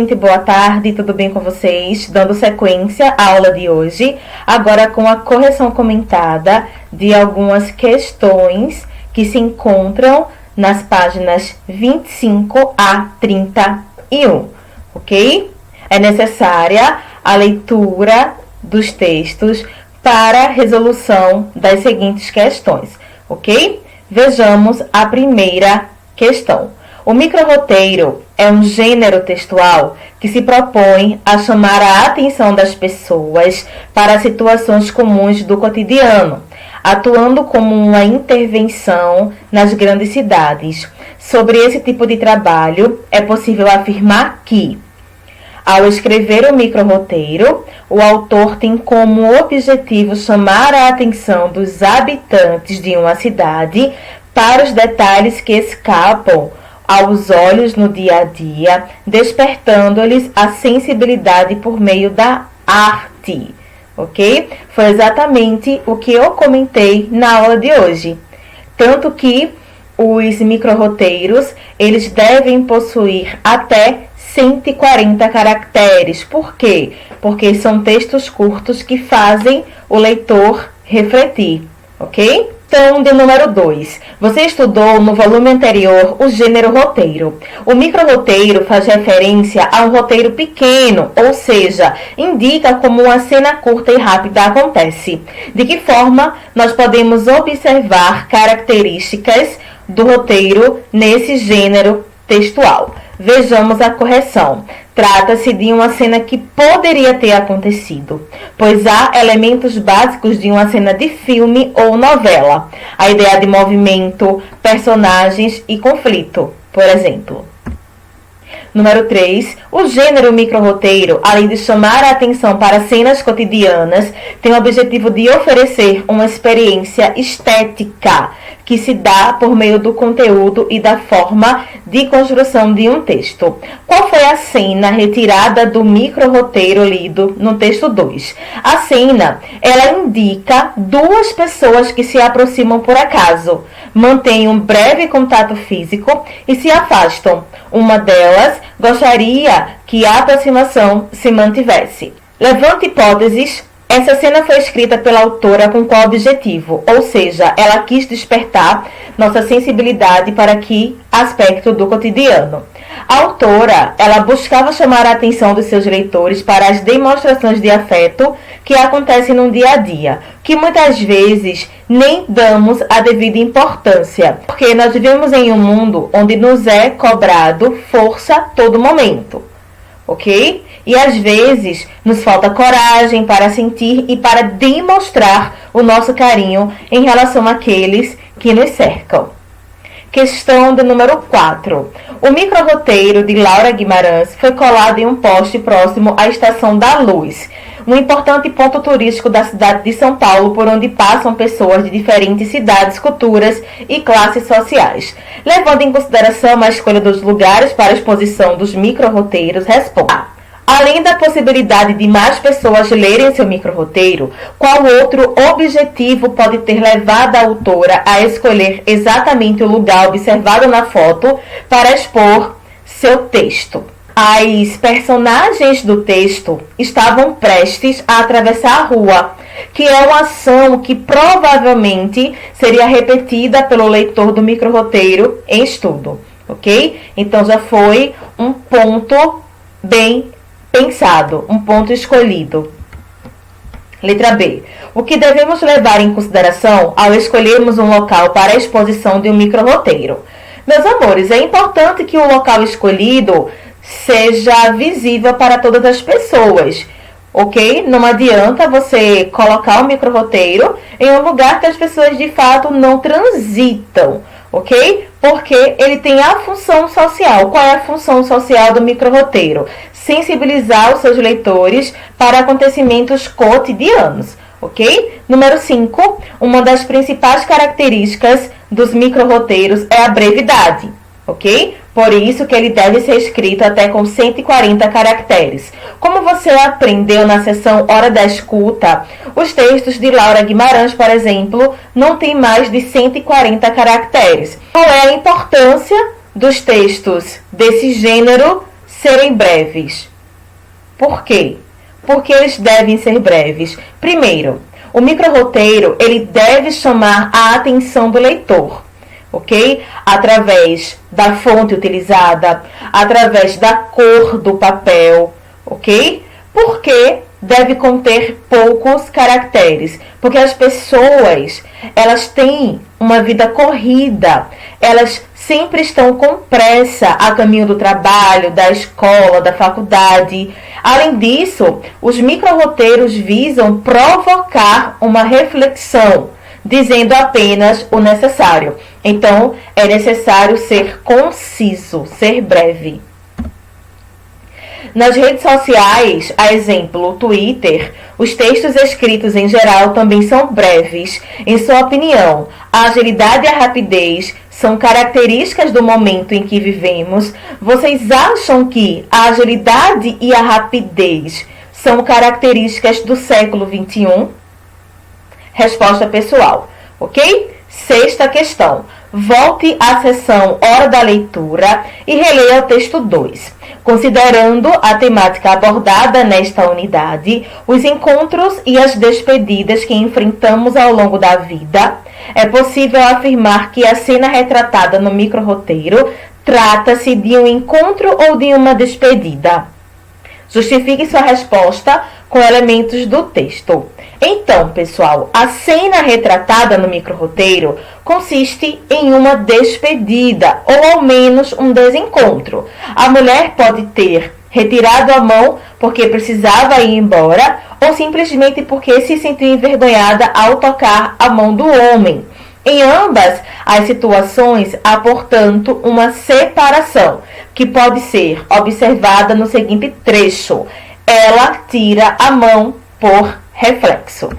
Gente, boa tarde, tudo bem com vocês? Dando sequência à aula de hoje, agora com a correção comentada de algumas questões que se encontram nas páginas 25 a 31, ok? É necessária a leitura dos textos para a resolução das seguintes questões, ok? Vejamos a primeira questão. O microroteiro é um gênero textual que se propõe a chamar a atenção das pessoas para situações comuns do cotidiano, atuando como uma intervenção nas grandes cidades. Sobre esse tipo de trabalho, é possível afirmar que, ao escrever o microroteiro, o autor tem como objetivo chamar a atenção dos habitantes de uma cidade para os detalhes que escapam aos olhos no dia a dia, despertando-lhes a sensibilidade por meio da arte, ok? Foi exatamente o que eu comentei na aula de hoje. Tanto que os microroteiros, eles devem possuir até 140 caracteres. Por quê? Porque são textos curtos que fazem o leitor refletir, ok? Questão de número 2. Você estudou no volume anterior o gênero roteiro. O microroteiro faz referência a um roteiro pequeno, ou seja, indica como uma cena curta e rápida acontece. De que forma nós podemos observar características do roteiro nesse gênero textual? Vejamos a correção. Trata-se de uma cena que poderia ter acontecido, pois há elementos básicos de uma cena de filme ou novela. A ideia de movimento, personagens e conflito, por exemplo. Número 3. O gênero microroteiro, além de chamar a atenção para cenas cotidianas, tem o objetivo de oferecer uma experiência estética que se dá por meio do conteúdo e da forma de construção de um texto. Qual foi a cena retirada do microroteiro lido no texto 2? A cena, ela indica duas pessoas que se aproximam por acaso, mantêm um breve contato físico e se afastam. Uma delas gostaria que a aproximação se mantivesse. Levante hipóteses. Essa cena foi escrita pela autora com qual objetivo? Ou seja, ela quis despertar nossa sensibilidade para que aspecto do cotidiano. A autora, ela buscava chamar a atenção dos seus leitores para as demonstrações de afeto que acontecem no dia a dia, que muitas vezes nem damos a devida importância, porque nós vivemos em um mundo onde nos é cobrado força a todo momento, ok? E às vezes nos falta coragem para sentir e para demonstrar o nosso carinho em relação àqueles que nos cercam. Questão de número 4. O microroteiro de Laura Guimarães foi colado em um poste próximo à Estação da Luz, um importante ponto turístico da cidade de São Paulo, por onde passam pessoas de diferentes cidades, culturas e classes sociais. Levando em consideração a escolha dos lugares para a exposição dos microroteiros, responda. Além da possibilidade de mais pessoas lerem seu microroteiro, qual outro objetivo pode ter levado a autora a escolher exatamente o lugar observado na foto para expor seu texto? As personagens do texto estavam prestes a atravessar a rua, que é uma ação que provavelmente seria repetida pelo leitor do microroteiro em estudo, ok? Então já foi um ponto bem pensado, um ponto escolhido. Letra B. O que devemos levar em consideração ao escolhermos um local para a exposição de um microroteiro? Meus amores, é importante que o local escolhido seja visível para todas as pessoas, ok? Não adianta você colocar o microroteiro em um lugar que as pessoas de fato não transitam, ok? Porque ele tem a função social. Qual é a função social do microroteiro? Sensibilizar os seus leitores para acontecimentos cotidianos, ok? Número 5. Uma das principais características dos microroteiros é a brevidade, ok? Por isso que ele deve ser escrito até com 140 caracteres. Como você aprendeu na sessão Hora da Escuta, os textos de Laura Guimarães, por exemplo, não têm mais de 140 caracteres. Qual é a importância dos textos desse gênero serem breves. Por quê? Porque eles devem ser breves. Primeiro, o microroteiro ele deve chamar a atenção do leitor, ok? Através da fonte utilizada, através da cor do papel, ok? Porque deve conter poucos caracteres, porque as pessoas, elas têm uma vida corrida, elas sempre estão com pressa a caminho do trabalho, da escola, da faculdade. Além disso, os microroteiros visam provocar uma reflexão, dizendo apenas o necessário. Então, é necessário ser conciso, ser breve. Nas redes sociais, a exemplo, o Twitter, os textos escritos em geral também são breves. Em sua opinião, a agilidade e a rapidez são características do momento em que vivemos. Vocês acham que a agilidade e a rapidez são características do século XXI? Resposta pessoal, ok? Sexta questão. Volte à seção Hora da Leitura e releia o texto 2. Considerando a temática abordada nesta unidade, os encontros e as despedidas que enfrentamos ao longo da vida, é possível afirmar que a cena retratada no microroteiro trata-se de um encontro ou de uma despedida? Justifique sua resposta com elementos do texto. Então, pessoal, a cena retratada no microroteiro consiste em uma despedida, ou ao menos um desencontro. A mulher pode ter retirado a mão porque precisava ir embora, ou simplesmente porque se sentiu envergonhada ao tocar a mão do homem. Em ambas as situações, há, portanto, uma separação, que pode ser observada no seguinte trecho. Ela tira a mão por reflexo.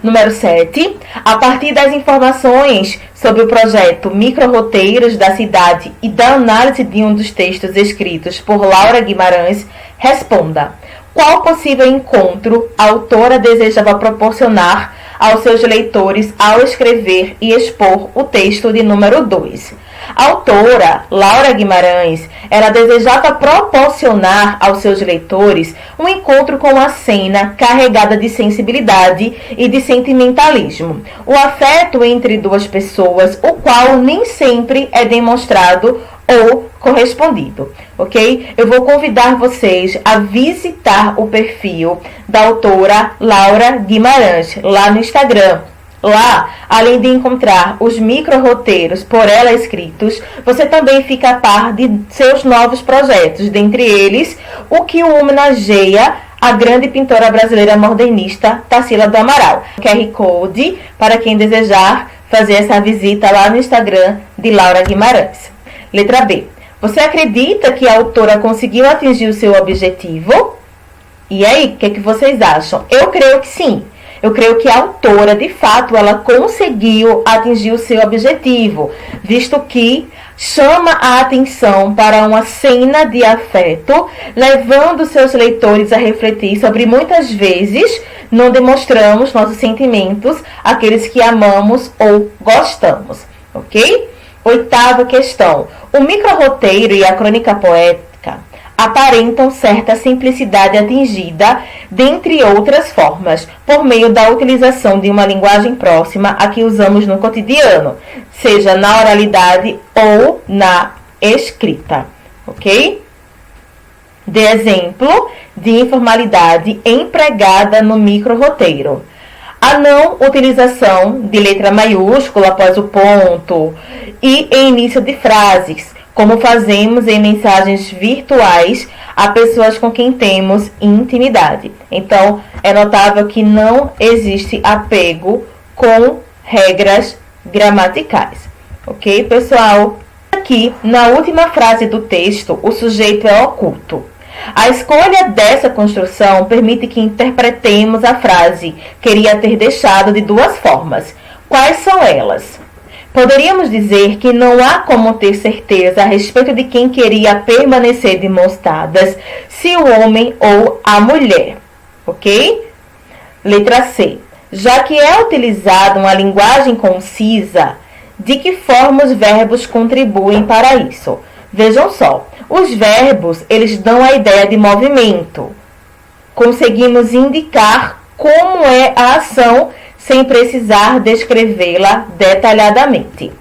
Número 7. A partir das informações sobre o projeto Microroteiros da Cidade e da análise de um dos textos escritos por Laura Guimarães, responda: qual possível encontro a autora desejava proporcionar aos seus leitores ao escrever e expor o texto de número 2? A autora, Laura Guimarães, ela desejava proporcionar aos seus leitores um encontro com a cena carregada de sensibilidade e de sentimentalismo. O afeto entre duas pessoas, o qual nem sempre é demonstrado ou correspondido, ok? Eu vou convidar vocês a visitar o perfil da autora Laura Guimarães lá no Instagram. Lá, além de encontrar os microroteiros por ela escritos, você também fica a par de seus novos projetos, dentre eles o que o homenageia a grande pintora brasileira modernista Tarsila do Amaral. QR Code para quem desejar fazer essa visita lá no Instagram de Laura Guimarães. Letra B. Você acredita que a autora conseguiu atingir o seu objetivo? E aí, o que vocês acham? Eu creio que sim. Eu creio que a autora, de fato, ela conseguiu atingir o seu objetivo, visto que chama a atenção para uma cena de afeto, levando seus leitores a refletir sobre muitas vezes não demonstramos nossos sentimentos àqueles que amamos ou gostamos, ok? Oitava questão. O microroteiro e a crônica poética aparentam certa simplicidade atingida, dentre outras formas, por meio da utilização de uma linguagem próxima a que usamos no cotidiano, seja na oralidade ou na escrita, ok? De exemplo de informalidade empregada no microroteiro. A não utilização de letra maiúscula após o ponto e em início de frases, como fazemos em mensagens virtuais a pessoas com quem temos intimidade. Então, é notável que não existe apego com regras gramaticais. Ok, pessoal? Aqui, na última frase do texto, o sujeito é oculto. A escolha dessa construção permite que interpretemos a frase "queria ter deixado" de duas formas. Quais são elas? Poderíamos dizer que não há como ter certeza a respeito de quem queria permanecer de mãos dadas, se o homem ou a mulher, ok? Letra C. Já que é utilizada uma linguagem concisa, de que forma os verbos contribuem para isso? Vejam só, os verbos, eles dão a ideia de movimento. Conseguimos indicar como é a ação sem precisar descrevê-la detalhadamente.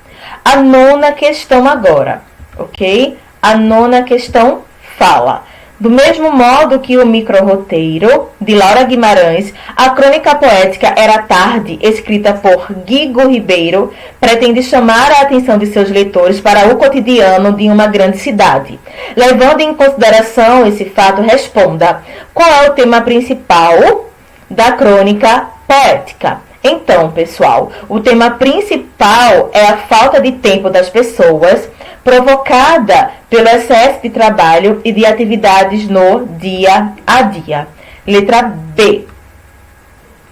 A nona questão agora, ok? A nona questão fala: do mesmo modo que o micro-roteiro, de Laura Guimarães, a crônica poética Era Tarde, escrita por Guigo Ribeiro, pretende chamar a atenção de seus leitores para o cotidiano de uma grande cidade. Levando em consideração esse fato, responda: qual é o tema principal da crônica poética? Então, pessoal, o tema principal é a falta de tempo das pessoas, provocada pelo excesso de trabalho e de atividades no dia a dia. Letra B.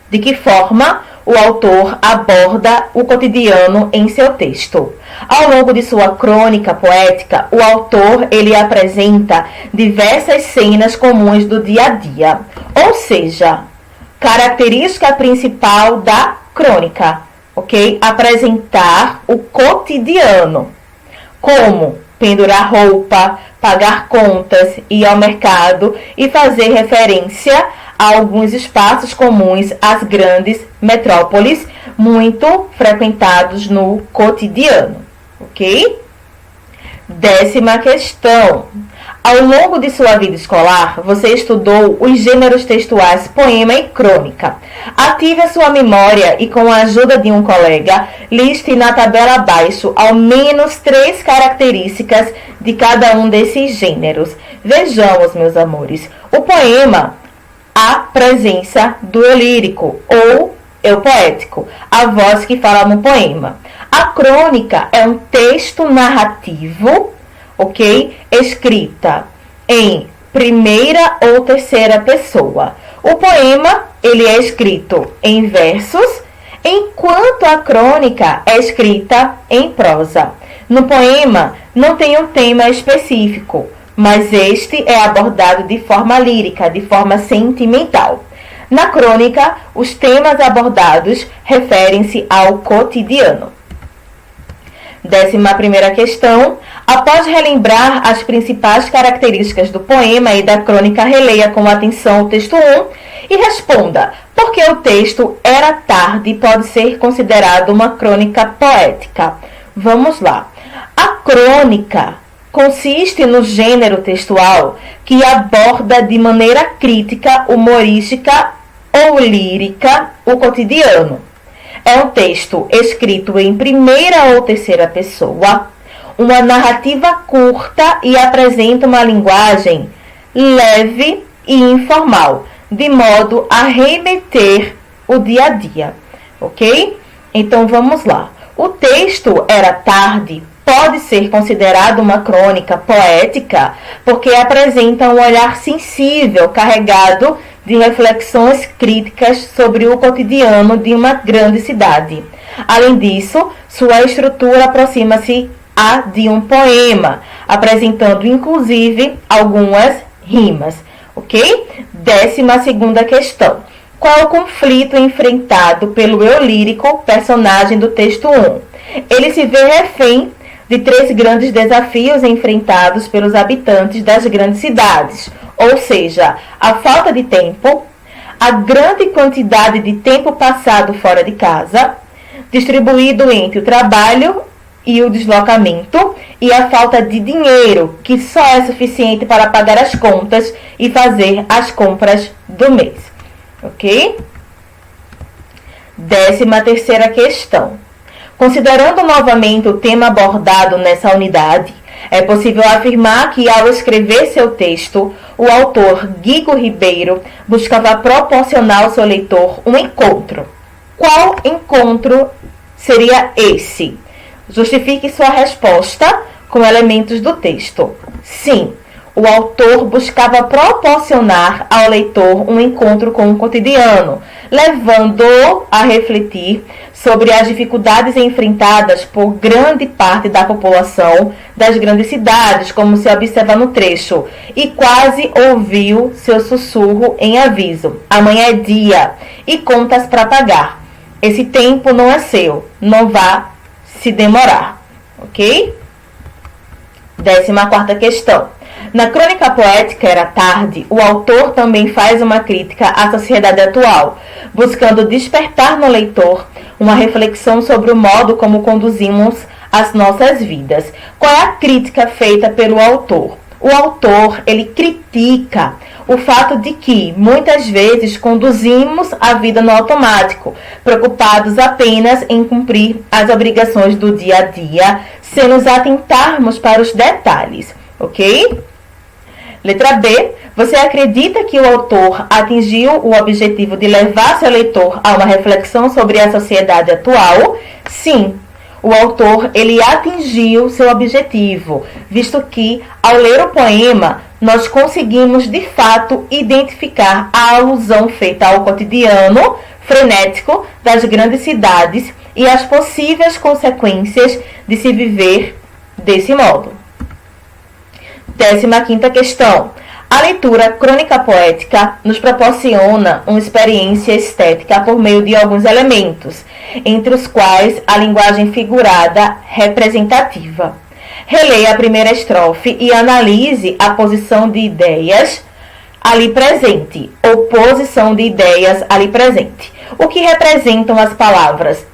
De que forma o autor aborda o cotidiano em seu texto? Ao longo de sua crônica poética, o autor ele apresenta diversas cenas comuns do dia a dia, ou seja, característica principal da crônica, ok? Apresentar o cotidiano, como pendurar roupa, pagar contas, ir ao mercado e fazer referência a alguns espaços comuns às grandes metrópoles, muito frequentados no cotidiano, ok? 10ª questão. Ao longo de sua vida escolar, você estudou os gêneros textuais poema e crônica. Ative a sua memória e, com a ajuda de um colega, liste na tabela abaixo ao menos 3 características de cada um desses gêneros. Vejamos, meus amores. O poema, a presença do eu lírico ou eu poético, a voz que fala no poema. A crônica é um texto narrativo, ok? Escrita em primeira ou terceira pessoa. O poema, ele é escrito em versos, enquanto a crônica é escrita em prosa. No poema, não tem um tema específico, mas este é abordado de forma lírica, de forma sentimental. Na crônica, os temas abordados referem-se ao cotidiano. 11ª questão. Após relembrar as principais características do poema e da crônica, releia com atenção o texto 1 e responda: por que o texto Era Tarde pode ser considerado uma crônica poética? Vamos lá. A crônica consiste no gênero textual que aborda de maneira crítica, humorística ou lírica o cotidiano. É um texto escrito em primeira ou terceira pessoa, uma narrativa curta e apresenta uma linguagem leve e informal, de modo a remeter o dia a dia, ok? Então vamos lá. O texto Era Tarde pode ser considerado uma crônica poética porque apresenta um olhar sensível, carregado de reflexões críticas sobre o cotidiano de uma grande cidade. Além disso, sua estrutura aproxima-se a de um poema, apresentando inclusive algumas rimas, ok? 12ª questão. Qual é o conflito enfrentado pelo eu lírico, personagem do texto 1? Ele se vê refém de 3 grandes desafios enfrentados pelos habitantes das grandes cidades, ou seja, a falta de tempo, a grande quantidade de tempo passado fora de casa, distribuído entre o trabalho e o deslocamento, e a falta de dinheiro, que só é suficiente para pagar as contas e fazer as compras do mês. Ok? 13ª questão. Considerando novamente o tema abordado nessa unidade, é possível afirmar que, ao escrever seu texto, o autor Guigo Ribeiro buscava proporcionar ao seu leitor um encontro. Qual encontro seria esse? Justifique sua resposta com elementos do texto. Sim, o autor buscava proporcionar ao leitor um encontro com o cotidiano, levando-o a refletir sobre as dificuldades enfrentadas por grande parte da população das grandes cidades, como se observa no trecho, e quase ouviu seu sussurro em aviso: amanhã é dia e contas para pagar. Esse tempo não é seu, não vá se demorar, ok? 14ª questão. Na crônica poética Era Tarde, o autor também faz uma crítica à sociedade atual, buscando despertar no leitor uma reflexão sobre o modo como conduzimos as nossas vidas. Qual é a crítica feita pelo autor? O autor, ele critica o fato de que muitas vezes conduzimos a vida no automático, preocupados apenas em cumprir as obrigações do dia a dia, sem nos atentarmos para os detalhes, ok? Letra B. Você acredita que o autor atingiu o objetivo de levar seu leitor a uma reflexão sobre a sociedade atual? Sim. O autor, ele atingiu seu objetivo, visto que, ao ler o poema, nós conseguimos, de fato, identificar a alusão feita ao cotidiano frenético das grandes cidades e as possíveis consequências de se viver desse modo. 15ª questão. A leitura crônica poética nos proporciona uma experiência estética por meio de alguns elementos, entre os quais a linguagem figurada representativa. Releia a primeira estrofe e analise a posição de ideias ali presente, ou posição de ideias ali presente. O que representam as palavras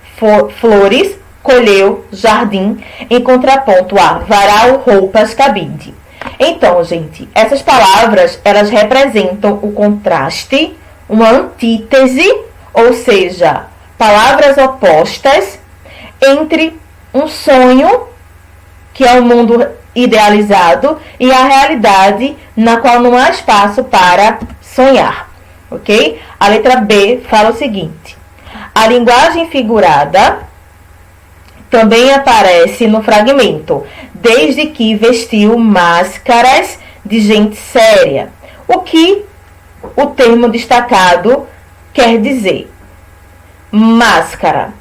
flores, colheu, jardim, em contraponto a varal, roupas, cabide. Então, gente, essas palavras, elas representam o contraste, uma antítese, ou seja, palavras opostas entre um sonho, que é o mundo idealizado, e a realidade na qual não há espaço para sonhar, ok? A letra B fala o seguinte: a linguagem figurada também aparece no fragmento, desde que vestiu máscaras de gente séria. O que o termo destacado quer dizer? Máscara.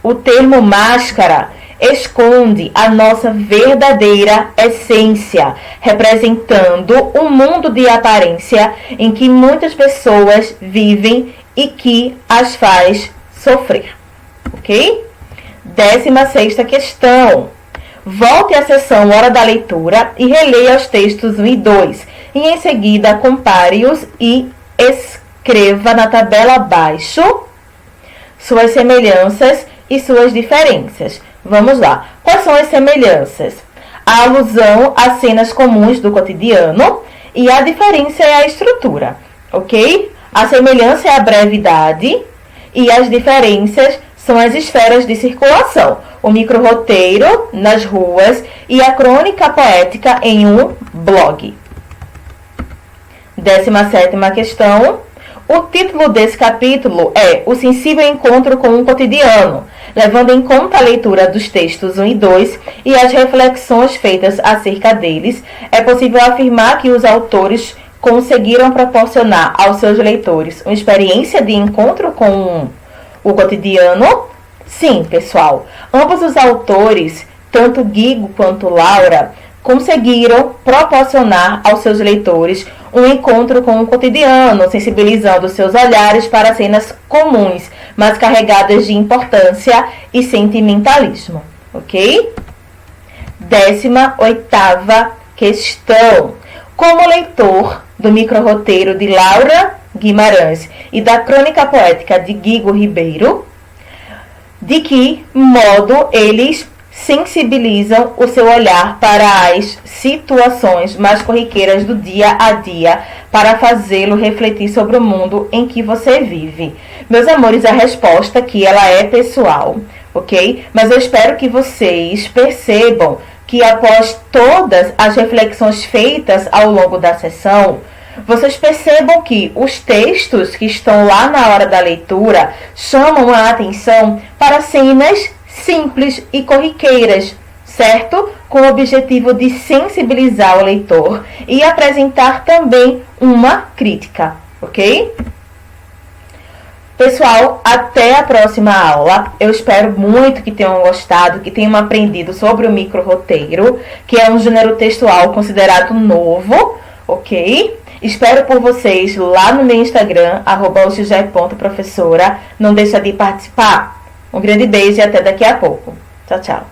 O termo máscara esconde a nossa verdadeira essência, representando um mundo de aparência em que muitas pessoas vivem e que as faz sofrer. Ok? 16ª questão. Volte à seção Hora da Leitura e releia os textos 1 e 2. E em seguida compare-os e escreva na tabela abaixo suas semelhanças e suas diferenças. Vamos lá. Quais são as semelhanças? A alusão a cenas comuns do cotidiano e a diferença é a estrutura, ok? A semelhança é a brevidade e as diferenças são as esferas de circulação, o micro-roteiro nas ruas e a crônica poética em um blog. 17ª questão. O título desse capítulo é O Sensível Encontro com o Cotidiano, levando em conta a leitura dos textos 1 e 2 e as reflexões feitas acerca deles, é possível afirmar que os autores conseguiram proporcionar aos seus leitores uma experiência de encontro com o cotidiano? Sim, pessoal. Ambos os autores, tanto Guigo quanto Laura, conseguiram proporcionar aos seus leitores um encontro com o cotidiano, sensibilizando seus olhares para cenas comuns, mas carregadas de importância e sentimentalismo. Ok? 18ª questão. Como leitor do micro-roteiro de Laura Guimarães e da crônica poética de Guigo Ribeiro, de que modo eles sensibilizam o seu olhar para as situações mais corriqueiras do dia a dia, para fazê-lo refletir sobre o mundo em que você vive? Meus amores, a resposta aqui ela é pessoal, ok? Mas eu espero que vocês percebam que após todas as reflexões feitas ao longo da sessão, vocês percebam que os textos que estão lá na hora da leitura chamam a atenção para cenas simples e corriqueiras, certo? Com o objetivo de sensibilizar o leitor e apresentar também uma crítica, ok? Pessoal, até a próxima aula. Eu espero muito que tenham gostado, que tenham aprendido sobre o micro-roteiro, que é um gênero textual considerado novo, ok? Espero por vocês lá no meu Instagram, @uxg.professora. Não deixa de participar. Um grande beijo e até daqui a pouco. Tchau, tchau.